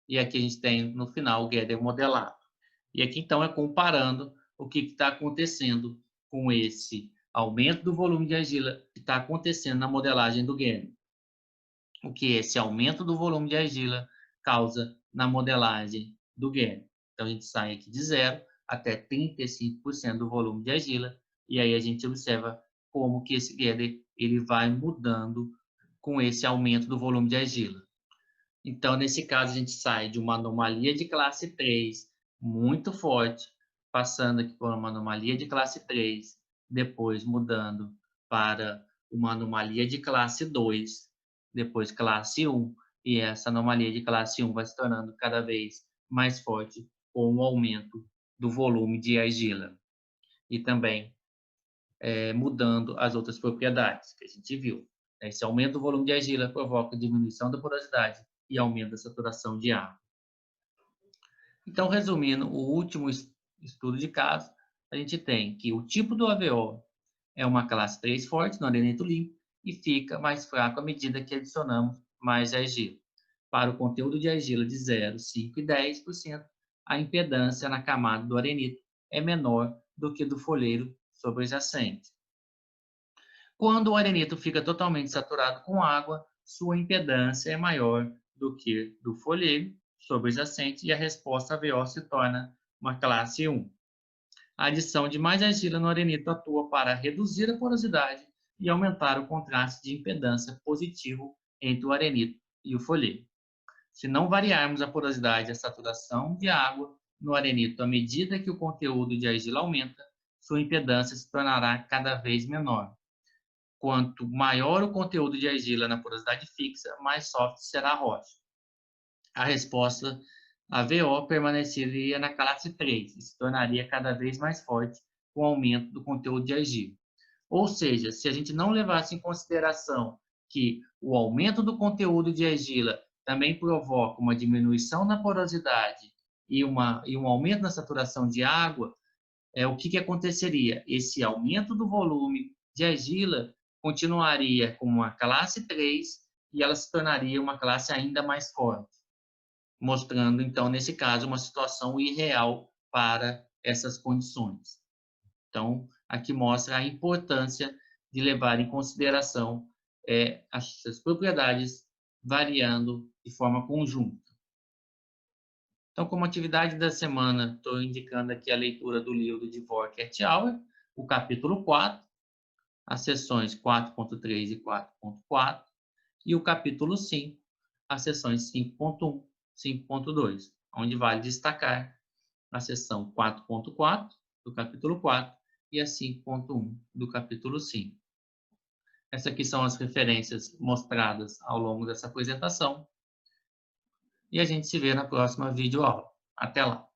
e aqui a gente tem no final o Guédel modelado. E aqui então é comparando o que está acontecendo com esse aumento do volume de argila que está acontecendo na modelagem do Guédel. O que esse aumento do volume de argila causa na modelagem do Guédel. Então a gente sai aqui de 0 até 35% do volume de argila, e aí a gente observa como que esse Guédel ele vai mudando com esse aumento do volume de argila. Então, nesse caso, a gente sai de uma anomalia de classe 3 muito forte, passando aqui por uma anomalia de classe 3, depois mudando para uma anomalia de classe 2, depois classe 1, e essa anomalia de classe 1 vai se tornando cada vez mais forte com o aumento do volume de argila. E também mudando as outras propriedades que a gente viu. Esse aumento do volume de argila provoca diminuição da porosidade e aumento da saturação de água. Então, resumindo, o último estudo de caso, a gente tem que o tipo do AVO é uma classe 3 forte no arenito limpo e fica mais fraco à medida que adicionamos mais argila. Para o conteúdo de argila de 0, 5 e 10%, a impedância na camada do arenito é menor do que do folheiro sobrejacente. Quando o arenito fica totalmente saturado com água, sua impedância é maior do que do folheiro sobrejacente e a resposta AVO se torna uma classe 1. A adição de mais argila no arenito atua para reduzir a porosidade e aumentar o contraste de impedância positivo entre o arenito e o folheiro. Se não variarmos a porosidade e a saturação de água no arenito à medida que o conteúdo de argila aumenta, sua impedância se tornará cada vez menor. Quanto maior o conteúdo de argila na porosidade fixa, mais soft será a rocha. A resposta AVO permaneceria na classe 3 e se tornaria cada vez mais forte com o aumento do conteúdo de argila. Ou seja, se a gente não levasse em consideração que o aumento do conteúdo de argila também provoca uma diminuição na porosidade e um aumento na saturação de água, o que aconteceria? Esse aumento do volume de argila continuaria com uma classe 3 e ela se tornaria uma classe ainda mais forte, mostrando, então, nesse caso, uma situação irreal para essas condições. Então, aqui mostra a importância de levar em consideração essas propriedades variando de forma conjunta. Então, como atividade da semana, estou indicando aqui a leitura do livro de Dvorak et al., o capítulo 4, as seções 4.3 e 4.4, e o capítulo 5, as seções 5.1 e 5.2, onde vale destacar a seção 4.4 do capítulo 4 e a 5.1 do capítulo 5. Essas aqui são as referências mostradas ao longo dessa apresentação. E a gente se vê na próxima videoaula. Até lá!